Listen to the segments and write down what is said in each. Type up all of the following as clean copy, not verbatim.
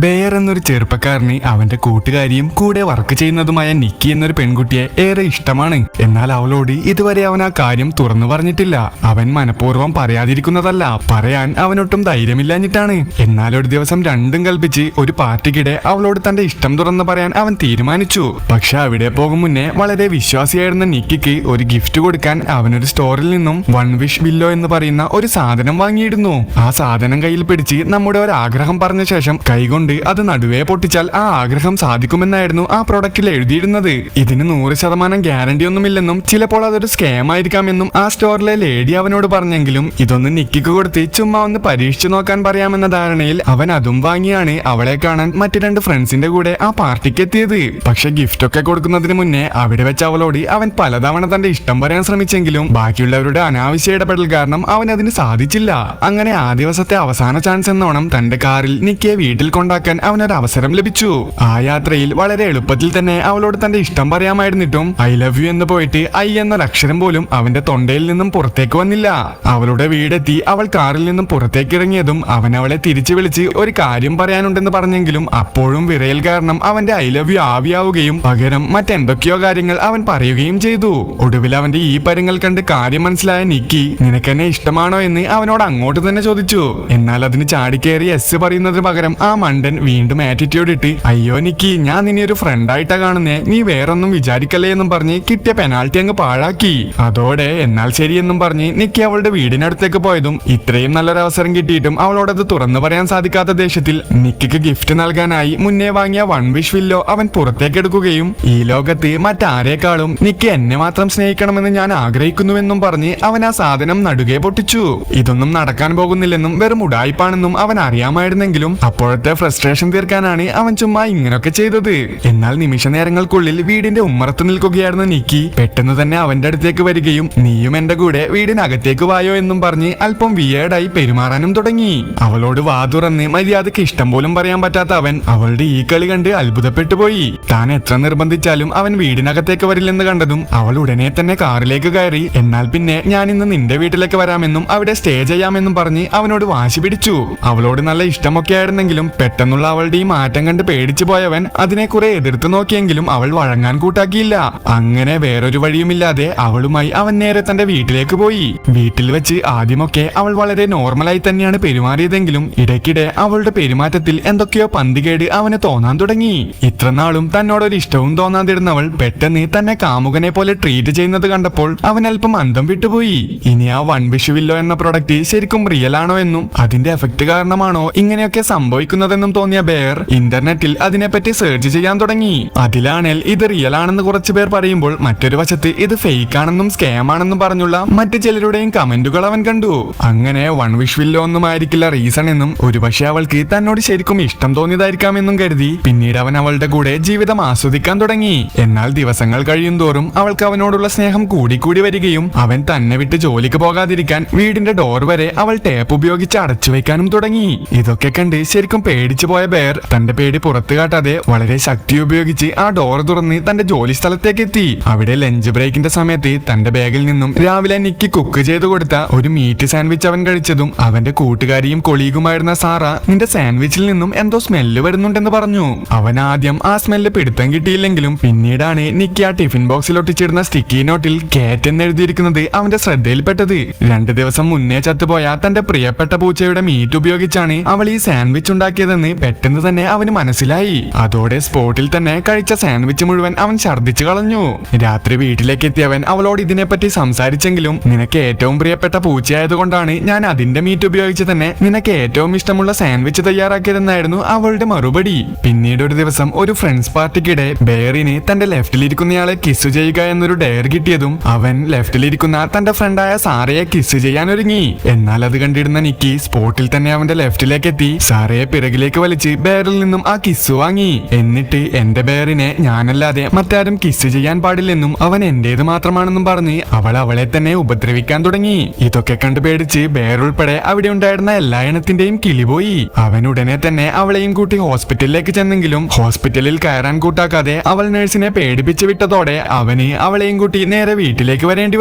Bear എന്നൊരു ചെറുപ്പക്കാരന് അവന്റെ കൂട്ടുകാരിയും കൂടെ വർക്ക് ചെയ്യുന്നതുമായ നിക്കി എന്നൊരു പെൺകുട്ടിയെ ഏറെ ഇഷ്ടമാണ്. എന്നാൽ അവളോട് ഇതുവരെ അവൻ ആ കാര്യം തുറന്നു പറഞ്ഞിട്ടില്ല. അവൻ മനഃപൂർവ്വം പറയാതിരിക്കുന്നതല്ല, പറയാൻ അവനൊട്ടും ധൈര്യമില്ലാഞ്ഞിട്ടാണ്. എന്നാൽ ഒരു ദിവസം രണ്ടും കൽപ്പിച്ച് ഒരു പാർട്ടിക്കിടെ അവളോട് തന്റെ ഇഷ്ടം തുറന്നു പറയാൻ അവൻ തീരുമാനിച്ചു. പക്ഷെ അവിടെ പോകും മുന്നേ വളരെ വിശ്വാസിയായിരുന്ന നിക്കിക്ക് ഒരു ഗിഫ്റ്റ് കൊടുക്കാൻ അവനൊരു സ്റ്റോറിൽ നിന്നും വൺ വിഷ് വില്ലോ എന്ന് പറയുന്ന ഒരു സാധനം വാങ്ങിയിരുന്നു. ആ സാധനം കയ്യിൽ പിടിച്ച് നമ്മുടെ ഒരു ആഗ്രഹം പറഞ്ഞ ശേഷം കൈകൊണ്ട് അത് നടുവേ പൊട്ടിച്ചാൽ ആ ആഗ്രഹം സാധിക്കുമെന്നായിരുന്നു ആ പ്രൊഡക്റ്റിൽ എഴുതിയിരുന്നത്. ഇതിന് 100% ഗ്യാരണ്ടി ഒന്നുമില്ലെന്നും ചിലപ്പോൾ അതൊരു സ്കാം ആയിരിക്കാമെന്നും ആ സ്റ്റോറിലെ ലേഡി അവനോട് പറഞ്ഞെങ്കിലും ഇതൊന്ന് നിക്കിക്ക് കൊടുത്ത് ചുമ്മാ ഒന്ന് പരീക്ഷിച്ചു നോക്കാൻ പറയാമെന്ന ധാരണയിൽ അവൻ അതും വാങ്ങിയാണ് അവളെ കാണാൻ മറ്റു 2 ഫ്രണ്ട്സിന്റെ കൂടെ ആ പാർട്ടിക്ക് എത്തിയത്. പക്ഷെ ഗിഫ്റ്റ് ഒക്കെ കൊടുക്കുന്നതിന് മുന്നേ അവിടെ വെച്ച് അവളോട് അവൻ പലതവണ തന്റെ ഇഷ്ടം പറയാൻ ശ്രമിച്ചെങ്കിലും ബാക്കിയുള്ളവരുടെ അനാവശ്യ ഇടപെടൽ കാരണം അവൻ അതിന് സാധിച്ചില്ല. അങ്ങനെ ആ ദിവസത്തെ അവസാന ചാൻസ് എന്നോണം തന്റെ കാറിൽ നിക്കിയെ വീട്ടിൽ കൊണ്ടാക്കാൻ അവനൊരു അവസരം ലഭിച്ചു. ആ യാത്രയിൽ വളരെ എളുപ്പത്തിൽ തന്നെ അവളോട് തന്റെ ഇഷ്ടം പറയാമായിരുന്നിട്ടും ഐ ലവ് യു എന്ന് പോയിട്ട് ഐ എന്നൊരക്ഷരം പോലും അവന്റെ തൊണ്ടയിൽ നിന്നും പുറത്തേക്ക് വന്നില്ല. അവളുടെ വീടെത്തി അവൾ കാറിൽ നിന്നും പുറത്തേക്ക് ഇറങ്ങിയതും അവൻ അവളെ തിരിച്ചു വിളിച്ച് ഒരു കാര്യം പറയാനുണ്ടെന്ന് പറഞ്ഞെങ്കിലും അപ്പോഴും വിറയൽ കാരണം അവന്റെ ഐ ലവ് യു ആവിയാവുകയും പകരം മറ്റെന്തൊക്കെയോ കാര്യങ്ങൾ അവൻ പറയുകയും ചെയ്തു. ഒടുവിൽ അവന്റെ ഈ പരങ്ങൾ കണ്ട് കാര്യം മനസ്സിലായ നിക്കി നിനക്കെന്നെ ഇഷ്ടമാണോ എന്ന് അവനോട് അങ്ങോട്ട് തന്നെ ചോദിച്ചു. എന്നാൽ അതിന് ചാടിക്കേറി എസ് പറയുന്നതിന് പകരം ആ മണ്ടൻ വീണ്ടും ആറ്റിറ്റ്യൂഡ് ഇട്ട് അയ്യോ നിക്കി, ഞാൻ നിന്നെ ഒരു ഫ്രണ്ടായിട്ടാ കാണുന്നേ, നീ വേറൊന്നും വിചാരിക്കല്ലേ എന്നും പറഞ്ഞ് കിട്ടിയ പെനാൽറ്റി അങ്ങ് പാഴാക്കി. അതോടെ എന്നാൽ ശരിയെന്നും പറഞ്ഞ് നിക്കി അവളുടെ വീടിനടുത്തേക്ക് പോയതും ഇത്രയും നല്ലൊരു അവസരം കിട്ടിയിട്ടും അവളോടത് തുറന്നു പറയാൻ സാധിക്കാത്ത ദേഷ്യത്തിൽ നിക്കിക്ക് ഗിഫ്റ്റ് നൽകാനായി മുന്നേ വാങ്ങിയ വൺ വിഷ് വില്ലോ അവൻ പുറത്തേക്ക് എടുക്കുകയും ഈ ലോകത്ത് മറ്റാരേക്കാളും നിക്കി എന്നെ മാത്രം സ്നേഹിക്കണമെന്ന് ഞാൻ ആഗ്രഹിക്കുന്നുവെന്നും പറഞ്ഞ് അവൻ ആ സാധനം നടുകെ പൊട്ടിച്ചു. ഇതൊന്നും നടക്കാൻ പോകുന്നില്ലെന്നും വെറും ഉടായിപ്പാണെന്നും അവൻ അറിയാമായിരുന്നെങ്കിലും അപ്പോഴത്തെ ഫ്രസ്ട്രേഷൻ തീർക്കാനാണ് അവൻ ചുമ്മാ ഇങ്ങനൊക്കെ ചെയ്തത്. എന്നാൽ നിമിഷ നേരങ്ങൾക്കുള്ളിൽ വീടിന്റെ ഉമ്മറത്ത് നിൽക്കുകയായിരുന്ന നിക്കി പെട്ടെന്ന് തന്നെ അവന്റെ അടുത്തേക്ക് വരികയും നീയും എന്റെ കൂടെ വീടിനകത്തേക്ക് വായോ എന്നും പറഞ്ഞ് അല്പം വിയേർഡായി പെരുമാറാനും തുടങ്ങി. അവളോട് വാ തുറന്ന് മര്യാദക്ക് ഇഷ്ടം പോലും പറയാൻ പറ്റാത്ത അവൻ അവളുടെ ഈ കളി കണ്ട് അത്ഭുതപ്പെട്ടു പോയി. താൻ എത്ര നിർബന്ധിച്ചാലും അവൻ വീടിനകത്തേക്ക് വരില്ലെന്ന് കണ്ടതും അവൾ ഉടനെ തന്നെ കാറിലേക്ക് കയറി എന്നാൽ പിന്നെ ഞാൻ ഇന്ന് നിന്റെ വീട്ടിലേക്ക് വരാമെന്നും അവിടെ സ്റ്റേ ചെയ്യാമെന്നും പറഞ്ഞ് അവനോട് വാശി പിടിച്ചു. അവളോട് നല്ല ഇഷ്ടമൊക്കെ ആയിരുന്നെങ്കിലും പെട്ടെന്നുള്ള അവളുടെ ഈ മാറ്റം കണ്ട് പേടിച്ചു പോയവൻ അതിനെ കുറെ എതിർത്ത് നോക്കിയെങ്കിലും അവൾ വഴങ്ങാൻ കൂട്ടാക്കിയില്ല. അങ്ങനെ വേറൊരു വഴിയുമില്ലാതെ അവളുമായി അവൻ നേരെ തന്റെ വീട്ടിലേക്ക് പോയി. വീട്ടിൽ വെച്ച് ആദ്യമൊക്കെ അവൾ വളരെ നോർമലായി തന്നെയാണ് പെരുമാറിയതെങ്കിലും ഇടയ്ക്കിടെ അവളുടെ പെരുമാറ്റത്തിൽ എന്തൊക്കെയോ പന്തികേട് അവന് തോന്നാൻ തുടങ്ങി. ഇത്രനാളും തന്നോടൊരു ഇഷ്ടവും തോന്നാതിരുന്നവൾ പെട്ടെന്ന് തന്നെ കാമുകനെ പോലെ ട്രീറ്റ് ചെയ്യുന്നത് കണ്ടപ്പോൾ അവൻ അല്പം അന്തം വിട്ടുപോയി. ഇനി ആ വൺ വിഷ് വില്ലോ എന്ന പ്രൊഡക്റ്റ് ശരിക്കും റിയൽ ആണോ എന്നും അതിന്റെ എഫക്ട് കാരണമാണോ ഇങ്ങനെയൊക്കെ സംഭവിക്കുന്നതെന്നും തോന്നിയ ബെയർ ഇന്റർനെറ്റിൽ അതിനെപ്പറ്റി സെർച്ച് ചെയ്യാൻ തുടങ്ങി. അതിലാണെങ്കിൽ ഇത് റിയൽ ആണെന്ന് കുറച്ചു പേർ പറയുമ്പോൾ മറ്റൊരു വശത്ത് ഇത് ഫേക്ക് ആണെന്നും സ്കാം ആണെന്നും പറഞ്ഞുള്ള മറ്റു ചിലരുടെയും കമന്റുകൾ അവൻ കണ്ടു. അങ്ങനെ വൺ വിഷ് വില്ലോ ഒന്നും ആയിരിക്കില്ല റീസൺ എന്നും ഒരുപക്ഷെ അവൾക്ക് തന്നോട് ശരിക്കും ഇഷ്ടം തോന്നിയതായിരിക്കാമെന്നും കരുതി പിന്നീട് അവൻ അവളുടെ കൂടെ ജീവിതം ആസ്വദിക്കാൻ തുടങ്ങി. എന്നാൽ ദിവസങ്ങൾ കഴിയും തോറും അവൾക്ക് അവനോടുള്ള സ്നേഹം കൂടിക്കൂടി വരികയും അവൻ തന്നെ വിട്ട് ജോലിക്ക് പോകാതിരിക്കാൻ വീടിന്റെ ഡോർ വരെ അവൾ ടേപ്പ് ഉപയോഗിച്ച് അടച്ചു വെക്കാനും തുടങ്ങി. ഇതൊക്കെ കണ്ട് ശരിക്കും പേടിച്ചു പോയ ബെയർ തന്റെ പേടി പുറത്തു കാട്ടാതെ വളരെ ശക്തി ഉപയോഗിച്ച് ആ ഡോർ തുറന്ന് തന്റെ ജോലി സ്ഥലത്തേക്ക് എത്തി. അവിടെ ലഞ്ച് ബ്രേക്കിന്റെ സമയത്ത് തന്റെ ബാഗിൽ നിന്നും രാവിലെ നിക്കി കുക്ക് ചെയ്ത് കൊടുത്ത ഒരു മീറ്റ് സാൻഡ്വിച്ച് അവൻ കഴിച്ചതും അവന്റെ കൂട്ടുകാരിയും കൊളീഗുമായിരുന്ന സാറ നിന്റെ സാൻഡ്വിച്ചിൽ നിന്നും എന്തോ സ്മെല്ല് വരുന്നുണ്ടെന്ന് പറഞ്ഞു. അവൻ ആദ്യം ആ സ്മെല്ല് പിടുത്തം കിട്ടിയില്ലെങ്കിലും പിന്നീടാണ് നിക്കി ആ ടിഫിൻ ബോക്സിൽ ഒട്ടിച്ചിരുന്ന സ്റ്റിക്കി നോട്ടിൽ കാറ്റ് എന്ന് എഴുതിയിരിക്കുന്നത് അവന്റെ ശ്രദ്ധയിൽപ്പെട്ടത്. 2 ദിവസം മുന്നേ ചത്തുപോയ തന്റെ പ്രിയപ്പെട്ട പൂച്ചയുടെ മീറ്റ് ഉപയോഗിച്ചാണ് അവൾ ഈ സാൻഡ്വിച്ച് ഉണ്ടാക്കിയതെന്ന് പെട്ടെന്ന് തന്നെ അവന് മനസ്സിലായി. അതോടെ സ്പോട്ടിൽ തന്നെ കഴിച്ച സാൻഡ്വിച്ച് മുഴുവൻ അവൻ ഛർദ്ദിച്ചു കളഞ്ഞു. രാത്രി വീട്ടിലേക്ക് എത്തിയവൻ അവളോട് ഇതിനെപ്പറ്റി സംസാരിച്ചെങ്കിലും നിനക്ക് ഏറ്റവും പ്രിയപ്പെട്ട പൂച്ചയായതുകൊണ്ടാണ് ഞാൻ അതിന്റെ മീറ്റ് ഉപയോഗിച്ച് തന്നെ നിനക്ക് ഏറ്റവും ഇഷ്ടമുള്ള സാൻഡ്വിച്ച് തയ്യാറാക്കിയതെന്നായിരുന്നു അവളുടെ മറുപടി. പിന്നീട് ഒരു ദിവസം ഒരു ഫ്രണ്ട്സ് പാർട്ടിക്കിടെ ബെയറിന് തന്റെ ലെഫ്റ്റിലിരിക്കുന്നയാളെ കിസ് ചെയ്യുക എന്നൊരു ഡയർ കിട്ടിയതും അവൻ ലെഫ്റ്റിലിരിക്കുന്ന തന്റെ ഫ്രണ്ടായ സാറയെ കിസ് ചെയ്യാൻ ഒരുങ്ങി. എന്നാൽ അത് കണ്ടിരുന്ന നിക്കി സ്പോട്ടിൽ തന്നെ അവന്റെ ലെഫ്റ്റിലേക്ക് എത്തി സാറയെ പിറകിലേക്ക് വലിച്ച് ബെയറിൽ നിന്നും ആ കിസ് വാങ്ങി. എന്നിട്ട് എന്റെ ബെയറിനെ ഞാനല്ലാതെ മറ്റാരും കിസ് ചെയ്യാൻ പാടില്ലെന്നും അവൻ എന്റേത് മാത്രമാണെന്നും പറഞ്ഞ് അവൾ അവളെ തന്നെ ഉപദ്രവിക്കാൻ തുടങ്ങി. ഇതൊക്കെ കണ്ടു പേടിച്ച് ബെയർ ഉൾപ്പെടെ അവിടെ ഉണ്ടായിരുന്ന എല്ലാ എണ്ണത്തിന്റെയും കിളിപോയി. അവൻ ഉടനെ തന്നെ അവളെയും കൂട്ടി ഹോസ്പിറ്റലിലേക്ക് ചെന്നെങ്കിലും ഹോസ്പിറ്റലിൽ കയറാൻ കൂട്ടാക്കാതെ അവൾ നഴ്സിനെ പേടിപ്പിച്ചു വിട്ടതോടെ അവന് അവളെയും കൂട്ടി നേരെ വീട്ടിലേക്ക് വരേണ്ടി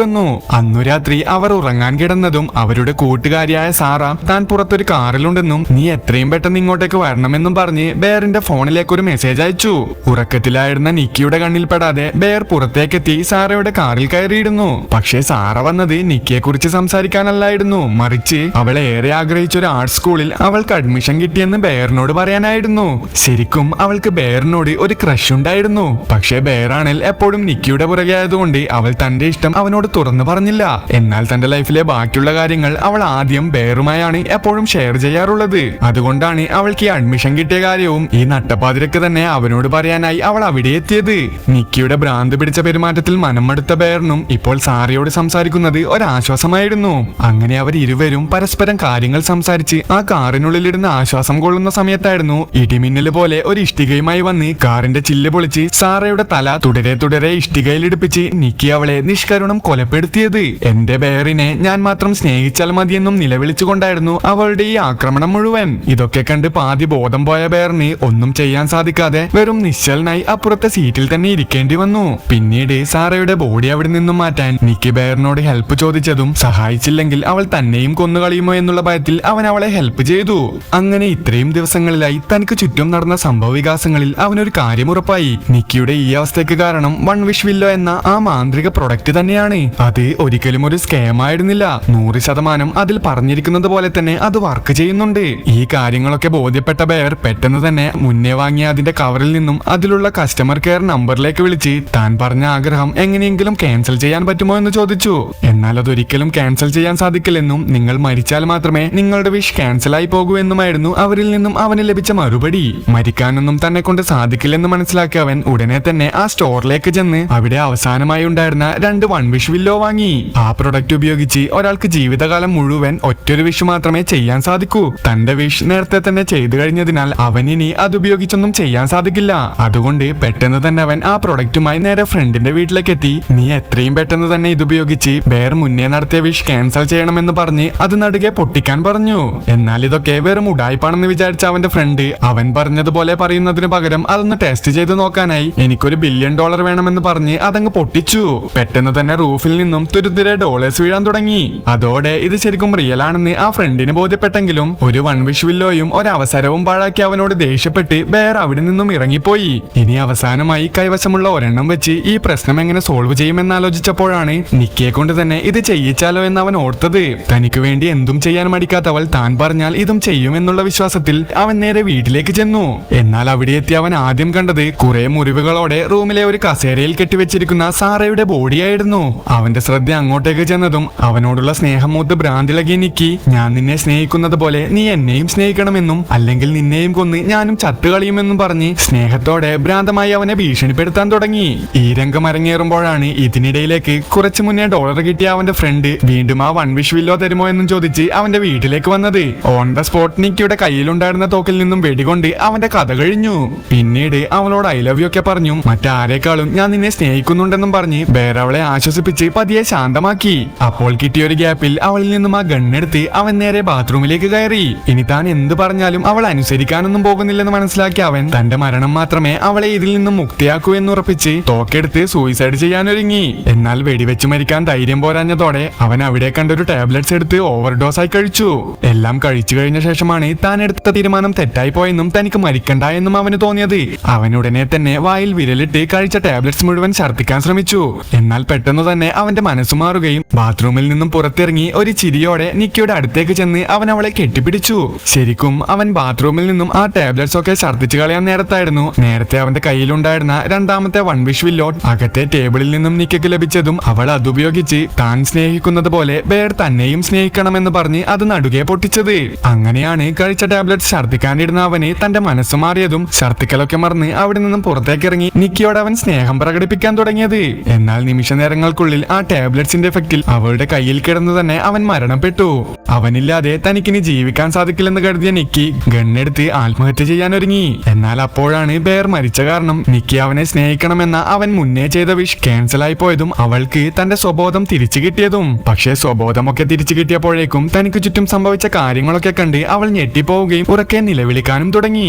വന്നു. അന്നു രാത്രി അവർ ഉറങ്ങാൻ കിടന്നതും അവരുടെ കൂട്ടുകാരിയായ സാറ താൻ പുറത്തൊരു കാറിലുണ്ടെന്നും നീ എത്രയും പെട്ടെന്ന് ഇങ്ങോട്ടേക്ക് വീട്ടിലേക്ക് വരണമെന്നും പറഞ്ഞ് ബെയറിന്റെ ഫോണിലേക്ക് ഒരു മെസ്സേജ് അയച്ചു. ഉറക്കത്തിലായിരുന്ന നിക്കിയുടെ കണ്ണിൽ പെടാതെ ബെയർ പുറത്തേക്കെത്തി സാറയുടെ കാറിൽ കയറിയിരുന്നു. പക്ഷേ സാറ വന്നത് നിക്കിയെ കുറിച്ച് സംസാരിക്കാനല്ലായിരുന്നു, മറിച്ച് അവൾ ഏറെ ആഗ്രഹിച്ച ഒരു ആർട്സ് സ്കൂളിൽ അവൾക്ക് അഡ്മിഷൻ കിട്ടിയെന്ന് ബെയറിനോട് പറയാനായിരുന്നു. ശരിക്കും അവൾക്ക് ബെയറിനോട് ഒരു ക്രഷ് ഉണ്ടായിരുന്നു. പക്ഷേ ബെയറാണെങ്കിൽ എപ്പോഴും നിക്കിയുടെ പുറകെ ആയതുകൊണ്ട് അവൾ തന്റെ ഇഷ്ടം അവനോട് തുറന്നു പറഞ്ഞില്ല. എന്നാൽ തന്റെ ലൈഫിലെ ബാക്കിയുള്ള കാര്യങ്ങൾ അവൾ ആദ്യം ബെയറുമായാണ് എപ്പോഴും ഷെയർ ചെയ്യാറുള്ളത്. അതുകൊണ്ടാണ് അവൾക്ക് ഈ അഡ്മിഷൻ കിട്ടിയ കാര്യവും ഈ നട്ടപ്പാതിരക്ക് തന്നെ അവനോട് പറയാനായി അവൾ അവിടെ എത്തിയത്. നിക്കിയുടെ ഭ്രാന്ത് പിടിച്ച പെരുമാറ്റത്തിൽ മനമെടുത്ത ബെയറിനും ഇപ്പോൾ സാറയോട് സംസാരിക്കുന്നത് ഒരാശ്വാസമായിരുന്നു. അങ്ങനെ അവർ ഇരുവരും പരസ്പരം കാര്യങ്ങൾ സംസാരിച്ച് ആ കാറിനുള്ളിലിരുന്ന് ആശ്വാസം കൊള്ളുന്ന സമയത്തായിരുന്നു ഇടിമിന്നൽ പോലെ ഒരു ഇഷ്ടികയുമായി വന്ന് കാറിന്റെ ചില്ല് പൊളിച്ച് സാറയുടെ തല തുടരെ ഇഷ്ടികയിലിടിപ്പിച്ച് നിക്കി അവളെ നിഷ്കരുണം കൊലപ്പെടുത്തിയത്. എന്റെ ബെയറിനെ ഞാൻ മാത്രം സ്നേഹിച്ചാൽ മതിയെന്നും നിലവിളിച്ചുകൊണ്ടായിരുന്നു അവളുടെ ഈ ആക്രമണം മുഴുവൻ. ഇതൊക്കെ കണ്ട് പാതി ബോധം പോയ ബെയറിന് ഒന്നും ചെയ്യാൻ സാധിക്കാതെ വെറും നിശ്ചലനായി അപ്പുറത്തെ സീറ്റിൽ തന്നെ ഇരിക്കേണ്ടി വന്നു. പിന്നീട് സാറയുടെ ബോഡി അവിടെ നിന്നും മാറ്റാൻ നിക്കി ബെയറിനോട് ഹെൽപ്പ് ചോദിച്ചതും സഹായിച്ചില്ലെങ്കിൽ അവൾ തന്നെയും കൊന്നുകളയുമോ എന്നുള്ള ഭയത്തിൽ അവൻ അവളെ ഹെൽപ്പ് ചെയ്തു. അങ്ങനെ ഇത്രയും ദിവസങ്ങളിലായി തനിക്ക് ചുറ്റും നടന്ന സംഭവ വികാസങ്ങളിൽ അവനൊരു കാര്യം ഉറപ്പായി. നിക്കിയുടെ ഈ അവസ്ഥയ്ക്ക് കാരണം വൺ വിഷ് വില്ലോ എന്ന ആ മാന്ത്രിക പ്രൊഡക്റ്റ് തന്നെയാണ്. അത് ഒരിക്കലും ഒരു സ്കാം ആയിരുന്നില്ല. 100% അതിൽ പറഞ്ഞിരിക്കുന്നത് പോലെ തന്നെ അത് വർക്ക് ചെയ്യുന്നുണ്ട്. ഈ കാര്യങ്ങളൊക്കെ ബോധ്യപ്പെട്ട ബെയർ പെട്ടെന്ന് തന്നെ മുന്നേ വാങ്ങിയ അതിന്റെ കവറിൽ നിന്നും അതിലുള്ള കസ്റ്റമർ കെയർ നമ്പറിലേക്ക് വിളിച്ച് താൻ പറഞ്ഞ ആഗ്രഹം എങ്ങനെയെങ്കിലും ക്യാൻസൽ ചെയ്യാൻ പറ്റുമോ എന്ന് ചോദിച്ചു. എന്നാൽ അതൊരിക്കലും ക്യാൻസൽ ചെയ്യാൻ സാധിക്കില്ലെന്നും നിങ്ങൾ മരിച്ചാൽ മാത്രമേ നിങ്ങളുടെ വിഷ് ക്യാൻസൽ ആയി പോകൂ എന്നുമായിരുന്നു അവരിൽ നിന്നും അവന് ലഭിച്ച മറുപടി. മരിക്കാനൊന്നും തന്നെ കൊണ്ട് സാധിക്കില്ലെന്ന് മനസ്സിലാക്കിയ അവൻ ഉടനെ തന്നെ ആ സ്റ്റോറിലേക്ക് ചെന്ന് അവിടെ അവസാനമായി ഉണ്ടായിരുന്ന 2 വൺ വിഷ് വില്ലോ വാങ്ങി. ആ പ്രൊഡക്റ്റ് ഉപയോഗിച്ച് ഒരാൾക്ക് ജീവിതകാലം മുഴുവൻ ഒറ്റൊരു വിഷ് മാത്രമേ ചെയ്യാൻ സാധിക്കൂ. തന്റെ വിഷ് നേരത്തെ തന്നെ ചെയ്തു കഴിഞ്ഞതിനാൽ അവൻ ഇനി അത് ഉപയോഗിച്ചൊന്നും ചെയ്യാൻ സാധിക്കില്ല. അതുകൊണ്ട് പെട്ടെന്ന് തന്നെ അവൻ ആ പ്രൊഡക്റ്റുമായി നേരെ ഫ്രണ്ടിന്റെ വീട്ടിലേക്ക് എത്തി. നീ എത്രയും പെട്ടെന്ന് തന്നെ ഇതുപയോഗിച്ച് ബെയർ മുന്നേ നടത്തിയ വിഷ് ക്യാൻസൽ ചെയ്യണമെന്ന് പറഞ്ഞ് അത് നടുകെ പൊട്ടിക്കാൻ പറഞ്ഞു. എന്നാൽ ഇതൊക്കെ വെറും ഉടായ്പാണെന്ന് വിചാരിച്ച അവന്റെ ഫ്രണ്ട് അവൻ പറഞ്ഞതുപോലെ പറയുന്നതിന് പകരം അതൊന്ന് ടെസ്റ്റ് ചെയ്ത് നോക്കാനായി എനിക്കൊരു $1 ബില്യൺ വേണമെന്ന് പറഞ്ഞ് അതങ്ങ് പൊട്ടിച്ചു. പെട്ടെന്ന് തന്നെ റൂഫിൽ നിന്നും തുരുതുരെ ഡോളേഴ്സ് വീഴാൻ തുടങ്ങി. അതോടെ ഇത് ശരിക്കും റിയൽ ആണെന്ന് ആ ഫ്രണ്ടിന് ബോധ്യപ്പെട്ടെങ്കിലും ഒരു വൺ വിഷ് വില്ലോയും ഒരവസരവും പാഴാക്കി അവനോട് ദേഷ്യപ്പെട്ട് ബെയർ അവിടെ നിന്നും ഇറങ്ങിപ്പോയി. ഇനി അവസാനമായി കൈവശമുള്ള ഒരെണ്ണം വെച്ച് ഈ പ്രശ്നം എങ്ങനെ സോൾവ് ചെയ്യുമെന്നാലോചിച്ചപ്പോഴാണ് നിക്കിയെ കൊണ്ട് തന്നെ ഇത് ചെയ്യിച്ചാലോ എന്ന് അവൻ ഓർത്തത്. തനിക്ക് വേണ്ടി എന്തും ചെയ്യാൻ മടിക്കാത്തവൾ താൻ പറഞ്ഞാൽ ഇതും ചെയ്യുമെന്നുള്ള വിശ്വാസത്തിൽ അവൻ നേരെ വീട്ടിലേക്ക് ചെന്നു. എന്നാൽ അവിടെ എത്തി അവൻ ആദ്യം കണ്ടത് കുറെ മുറിവുകളോടെ റൂമിലെ ഒരു കസേരയിൽ കെട്ടിവെച്ചിരിക്കുന്ന സാറയുടെ ബോഡിയായിരുന്നു. അവന്റെ ശ്രദ്ധ അങ്ങോട്ടേക്ക് ചെന്നതും അവനോടുള്ള സ്നേഹം മൂത്ത് ഭ്രാന്തിളകി നിക്കി ഞാൻ നിന്നെ സ്നേഹിക്കുന്നത് പോലെ നീ എന്നെയും സ്നേഹിക്കണമെന്നും അല്ലെങ്കിൽ നിന്നെയും കൊന്ന് ഞാനും ചത്തുകളിയുമെന്നും പറഞ്ഞ് സ്നേഹത്തോടെ ഭ്രാന്തമായി അവനെ ഭീഷണിപ്പെടുത്താൻ തുടങ്ങി. ഈ രംഗം അരങ്ങേറുമ്പോഴാണ് ഇതിനിടയിലേക്ക് കുറച്ചു മുന്നേ ഡോളർ കിട്ടിയ അവന്റെ ഫ്രണ്ട് വീണ്ടും ആ വൺ വിഷ് വില്ലോ തരുമോ എന്നും ചോദിച്ച് അവന്റെ വീട്ടിലേക്ക് വന്നത്. ഓൺ ദ സ്പോട്ട് നിക്കിയുടെ കയ്യിലുണ്ടായിരുന്ന തോക്കിൽ നിന്നും വെടികൊണ്ട് അവന്റെ കഥ കഴിഞ്ഞു. പിന്നീട് അവളോട് ഐ ലവ് യു ഒക്കെ പറഞ്ഞു മറ്റാരേക്കാളും ഞാൻ നിന്നെ സ്നേഹിക്കുന്നുണ്ടെന്നും പറഞ്ഞ് ബെയർ അവളെ ആശ്വസിപ്പിച്ച് പതിയെ ശാന്തമാക്കി. അപ്പോൾ കിട്ടിയൊരു ഗ്യാപ്പിൽ അവളിൽ നിന്നും ആ ഗണ്ണെടുത്ത് അവൻ നേരെ ബാത്റൂമിലേക്ക് കയറി. ഇനി താൻ എന്ത് പറഞ്ഞാലും അവൾ അനുസരിക്കാനൊന്നും പോകുന്നില്ലെന്ന് മനസ്സിലാക്കി അവൻ തന്റെ മരണം മാത്രമേ അവളെ ഇതിൽ നിന്നും മുക്തിയാക്കൂ എന്നുറപ്പിച്ച് തോക്കെടുത്ത് സൂയിസൈഡ് ചെയ്യാനൊരുങ്ങി. എന്നാൽ വെടിവെച്ച് മരിക്കാൻ ധൈര്യം പോരാഞ്ഞതോടെ അവൻ അവിടെ കണ്ടൊരു ടാബ്ലറ്റ്സ് എടുത്ത് ഓവർഡോസ് ആയി കഴിച്ചു. എല്ലാം കഴിച്ചു കഴിഞ്ഞ ശേഷമാണ് താൻ എടുത്ത തീരുമാനം തെറ്റായി പോയെന്നും തനിക്ക് മരിക്കണ്ട എന്നും അവന് തോന്നിയത്. അവൻ ഉടനെ തന്നെ വായിൽ വിരലിട്ട് കഴിച്ച ടാബ്ലറ്റ്സ് മുഴുവൻ ഛർദ്ദിക്കാൻ ശ്രമിച്ചു. എന്നാൽ പെട്ടെന്ന് തന്നെ അവന്റെ മനസ്സ് മാറുകയും ബാത്റൂമിൽ നിന്നും പുറത്തിറങ്ങി ഒരു ചിരിയോടെ നിക്കിയുടെ അടുത്തേക്ക് ചെന്ന് അവൻ അവളെ കെട്ടിപ്പിടിച്ചു. ശരിക്കും അവൻ ബാത്റൂമിൽ നിന്നും ആ ടാബ്ലറ്റ്സ് ഒക്കെ ഛർദ്ദിച്ചു കളയാൻ നേരത്തായിരുന്നു നേരത്തെ അവന്റെ കയ്യിലുണ്ടായിരുന്ന രണ്ടാമത്തെ വൺ വിഷ് വില്ലോ അകത്തെ ടേബിളിൽ നിന്നും നിക്കയ്ക്ക് ലഭിച്ചതും അവൾ അതുപയോഗിച്ച് താൻ സ്നേഹിക്കുന്നത് പോലെ ബെയർ തന്നെയും സ്നേഹിക്കണമെന്ന് പറഞ്ഞ് അത് നടുകെ പൊട്ടിച്ചത്. അങ്ങനെയാണ് കഴിച്ച ടാബ്ലറ്റ്സ് ഛർദ്ദിക്കാനിരുന്ന അവന് തന്റെ മനസ്സ് മാറിയതും ഛർദ്ദിക്കലൊക്കെ മറന്ന് അവിടെ നിന്നും പുറത്തേക്കിറങ്ങി നിക്കിയോട് അവൻ സ്നേഹം പ്രകടിപ്പിക്കാൻ തുടങ്ങിയത്. എന്നാൽ നിമിഷ നേരങ്ങൾക്കുള്ളിൽ ആ ടാബ്ലറ്റ്സിന്റെ എഫക്റ്റിൽ അവളുടെ കയ്യിൽ കിടന്നു തന്നെ അവൻ മരണപ്പെട്ടു. അവനില്ലാതെ തനിക്കിനി ജീവിക്കാൻ സാധിക്കില്ലെന്ന് കരുതിയ നിക്കി ഗണ്ണെടുത്ത് ആത്മഹത്യ ചെയ്യാനൊരുങ്ങി. എന്നാൽ അപ്പോഴാണ് ബെയർ മരിച്ച കാരണം നിക്കി അവനെ സ്നേഹിക്കണമെന്ന അവൻ മുന്നേ ചെയ്ത വിഷ് ക്യാൻസൽ ആയി പോയതും അവൾക്ക് തന്റെ സ്വബോധം തിരിച്ചു കിട്ടിയതും. പക്ഷേ സ്വബോധമൊക്കെ തിരിച്ചു കിട്ടിയപ്പോഴേക്കും തനിക്ക് ചുറ്റും സംഭവിച്ച കാര്യങ്ങളൊക്കെ കണ്ട് അവൾ ഞെട്ടിപ്പോവുകയും ഉറക്കെ നിലവിളിക്കാനും തുടങ്ങി.